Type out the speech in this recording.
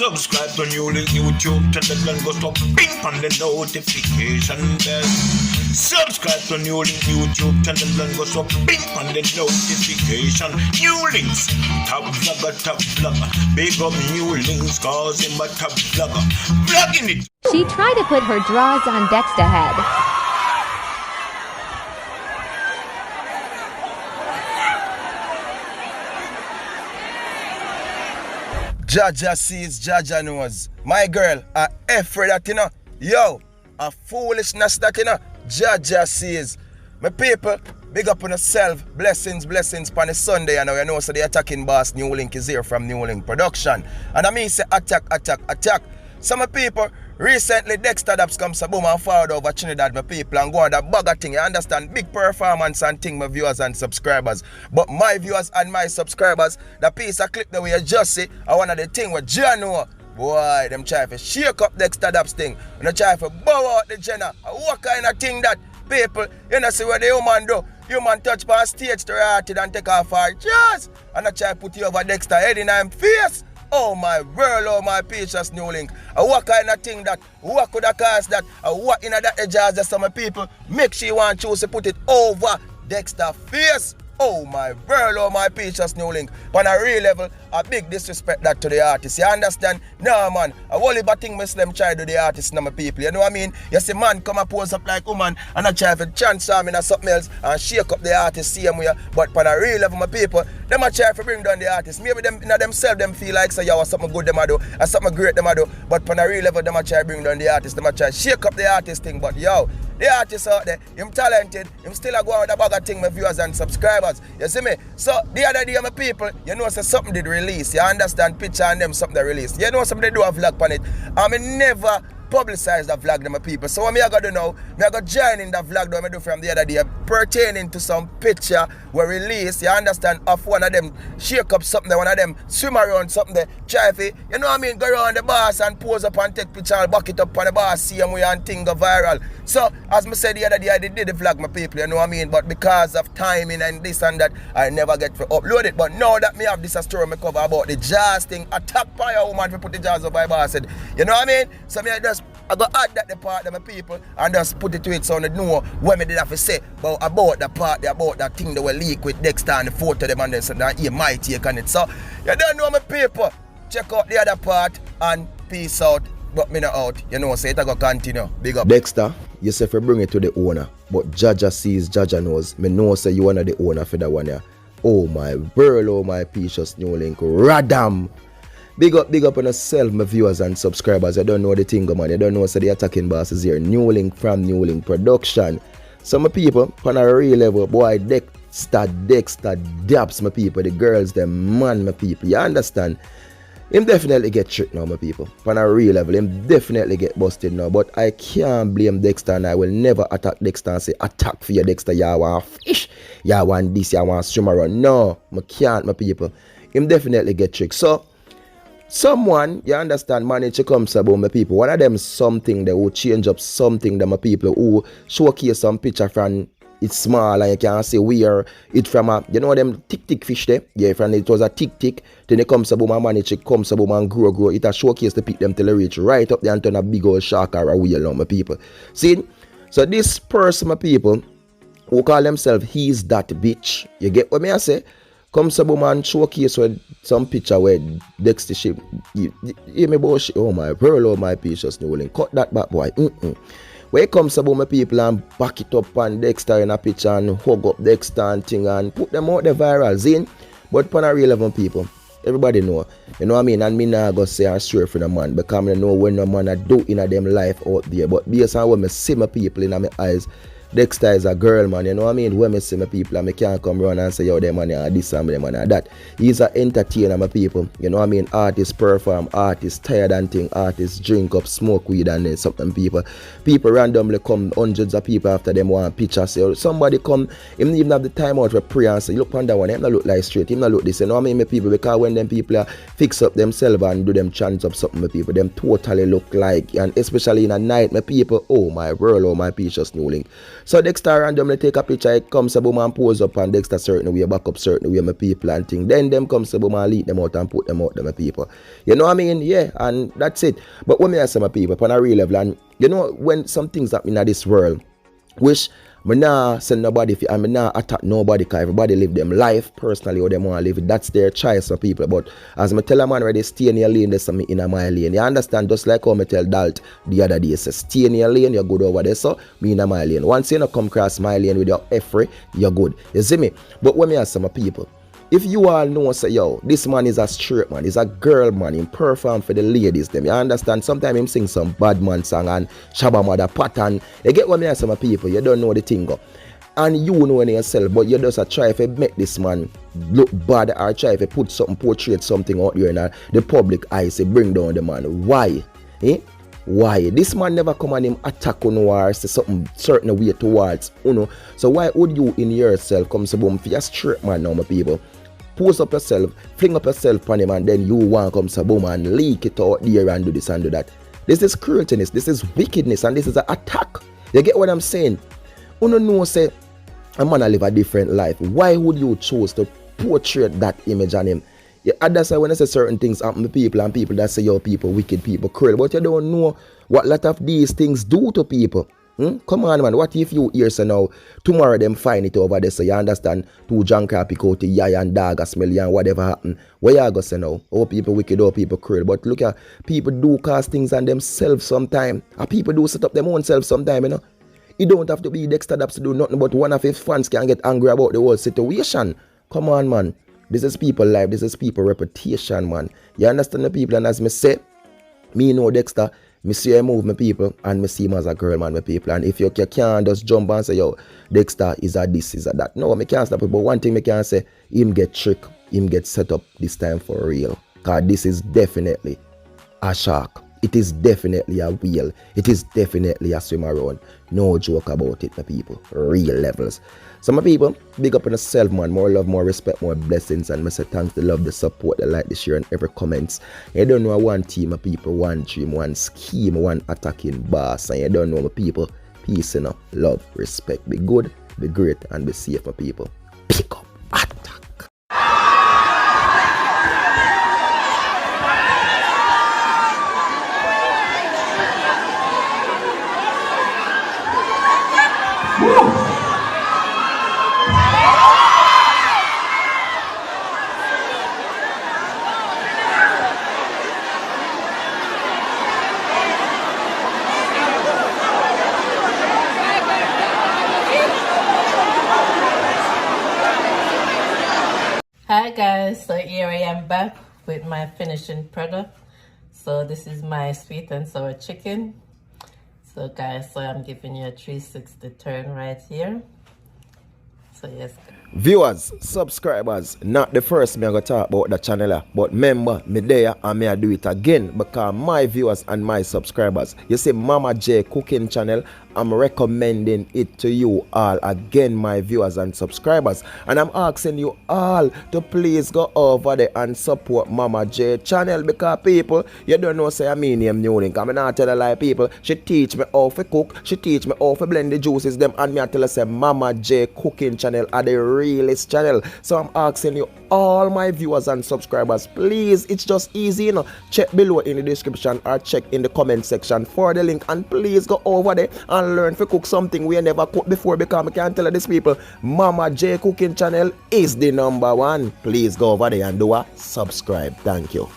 Subscribe to NEWLINK YouTube channel and go stop ping on the notification bell. Subscribe to NEWLINK YouTube channel and go stop ping on the notification. NEWLINKs, top vlogger. Big up NEWLINKs cause him a top vlogger. Vlogging it. She tried to put her drawers on Dexta head. Jaja sees, Jaja knows. My girl, a effort that you know. Yo, a foolishness that you know. Jaja sees. My people, big up on yourself. Blessings on a Sunday. And you know, so the attacking boss, NEWLINK, is here from NEWLINK Production. And I mean, say attack. Some people, recently Dexta Daps come so boom and forward over Trinidad, my people, and go on that bugger thing. You understand? Big performance and thing, my viewers and subscribers. But my viewers and my subscribers, the piece of clip that we just see, are one of the thing where Gyal know. Boy, them try to shake up Dexta Daps thing. And they try to bow out the Jenna. What kind of thing that people, you know, see what the human do? Human touch by stage to heart and take off our chest. And I try to put you over Dexta head in him face. Oh my world, oh my precious NEWLINK. What kind of thing that? What could have caused that? What in that jazz that some people make she want to choose to put it over Dexta face? Oh my world, oh my precious NEWLINK. On a real level, a big disrespect that to the artist. You understand? No man, a whole heap of thing Muslim try to do the artist, no my people. You know what I mean? You see man come and pose up like woman and I try to transform in something else and shake up the artist same way. But on a real level, my people, them a try to bring down the artist. Maybe them in themselves them feel like say yo something good them a do and something great them a do. But on a real level, them a try to bring down the artist. Them a try to shake up the artist thing. But yo, the artist out there, him talented, him still a go out with a bag of thing, my viewers and subscribers. You see me? So the other day, my people, you know so something did release. You understand picture and them something they release. You know something they do a vlog on it. I mean never publicize the vlog to my people. So what me I got to know, me I got join in the vlog that I do from the other day pertaining to some picture were released, you understand, of one of them shake up something, one of them swim around something there, try to, you know what I mean, go around the bus and pose up and take picture and back it up on the bus, see them way and thing go viral. So as I said the other day, I did the vlog my people, you know what I mean, but because of timing and this and that, I never get to upload it. But now that me have this story me cover about the jazz thing, attack by a woman to put the jazz up by boss said, you know what I mean? So me I go add that the part of my people and just put it to it so they know what me did have to say about the part, about that thing that will leak with Dexta and the photo them and then so that he might take on it. So you don't know my people. Check out the other part and peace out. But me not out. You know, so it go continue. Big up. Dexta, you say for bring it to the owner. But Jaja sees, Jaja knows. Me know say you one of the owner for that one here. Oh my world, oh my precious NEWLINK. Radam. Big up on yourself, my viewers and subscribers. I don't know the thing, man. I don't know so the attacking boss is here. NEWLINK from NEWLINK Production. Some people on a real level, boy, Dexta Daps, my people. The girls, the man, my people. You understand? Him definitely get tricked now, my people. On a real level, him definitely get busted now. But I can't blame Dexta and I will never attack Dexta and say, attack for your Dexta, you want fish, you want this, you want swim around. No, I can't, my people. Him definitely get tricked. So, someone, you understand, manage to come about my people. One of them something that will change up something that my people who showcase some picture from it's small and you can see where it from a, you know them tick fish there? Yeah, from it was a tick, then it comes about my manage, it comes about and grow. It a showcase to pick them till they reach right up there and turn a big old shark or a whale on my people. See? So this person, my people, who call themselves he's that bitch. You get what me I say? Come some man showcase with some picture where Dexta ship. You me bullshit. Oh my pearl, oh my precious NEWLINK. Cut that back, boy. Where it comes about my people and back it up on Dexta in a picture and hug up Dexta and thing and put them out the viral zine. But upon a real level people, everybody know. You know what I mean? And me now go say I'm straight for the man because I know when the man I do in them life out there. But based on when I see my people in my eyes, Dexta is a girl, man, you know what I mean? When I see my people and I can't come around and say, yo, them man are this and them man are that. He's an entertainer, my people. You know what I mean? Artists perform, artists tired and thing, artists drink up, smoke weed and then something people. People randomly come, hundreds of people after them want pictures. Say, somebody come, him even have the time out for prayer and say, look on that one, him not look like straight, him not look this. You know what I mean, my people? Because when them people are fix up themselves and do them chants up something, my people, them totally look like, and especially in a night, my people, oh my world, oh my precious NEWLINK. So Dexta randomly take a picture, it comes to boom and pose up and Dexta certain way, back up certain way, my people and thing. Then them comes to boom and lead them out and put them out there, my people. You know what I mean? Yeah, and that's it. But when me ask my people, upon a real level, and you know, when some things happen in this world, which me nah send nobody and me nah attack nobody, because everybody live them life personally or they want to live it. That's their choice for people. But as me tell a man already, stay in your lane, there's something in my lane. You understand? Just like how me tell Dalt the other day, say stay in your lane, you're good over there, so me in my lane. Once you not come across my lane with your effort, you're good. You see me? But when me ask some people, if you all know, say, yo, this man is a straight man, he's a girl man, he perform for the ladies, them. You understand? Sometimes him sing some bad man song and Shabba Mother pattern. You get what me ask some people, you don't know the thing go. And you know in yourself, but you just try to make this man look bad or try to put something, portray something out there in the public eye, say bring down the man. Why? Why? This man never come and him attack on or say something certain way towards, you know. So why would you in yourself come to boom for your straight man now, my people? Post up yourself, fling up yourself on him, and then you want to come to boom and leak it out there and do this and do that. This is crueltiness, this is wickedness, and this is an attack. You get what I'm saying? You don't know, say, a man live a different life. Why would you choose to portray that image on him? Yeah, that's why when I say certain things happen to people and people that say, yo, people wicked, people cruel, but you don't know what a lot of these things do to people. Come on, man. What if you hear so now, tomorrow them find it over there, so you understand, two junk pick out the yai and dog, smell you and whatever happen. Where you go say now? Oh, people wicked, oh, people cruel. But look at, people do cast things on themselves sometime. And people do set up them own self sometime, you know. You don't have to be Dexta Daps to do nothing, but one of his fans can get angry about the whole situation. Come on, man. This is people life, this is people reputation, man. You understand the people, and as me say, me know Dexta, me see I move my people and me see him as a girl man my people. And if you can't just jump and say, yo, Dexta is a this, is a that. No, me can't stop it. But one thing me can say, him get tricked, him get set up this time for real. Because this is definitely a shark. It is definitely a whale. It is definitely a swim around. No joke about it, my people. Real levels. So my people, big up on yourself, man. More love, more respect, more blessings. And I say thanks, the love, the support, the like, the share, and every comments. You don't know one team, my people, one dream, one scheme, one attacking boss. And you don't know, my people, peace, you know, love, respect. Be good, be great, and be safe, my people. Pick up, attack. Hi guys, so here I am back with my finishing product. So this is my sweet and sour chicken. So guys, so I'm giving you a 360 turn right here. So yes. Viewers, subscribers, not the first me I go talk about the channel, but remember me there and me I do it again because my viewers and my subscribers, you see Mama J cooking channel, I'm recommending it to you all again, my viewers and subscribers, and I'm asking you all to please go over there and support Mama J channel because people, you don't know say I mean name NEWLINK. I'm not tell a lie, people. She teach me how to cook, she teach me how to blend the juices them, and me I tell her say Mama J cooking channel are the realest channel. So I'm asking you all my viewers and subscribers, please, it's just easy, you know, check below in the description or check in the comment section for the link, and please go over there and learn to cook something we never cooked before because I can't tell these people Mama J cooking channel is the #1. Please go over there and do a subscribe. Thank you.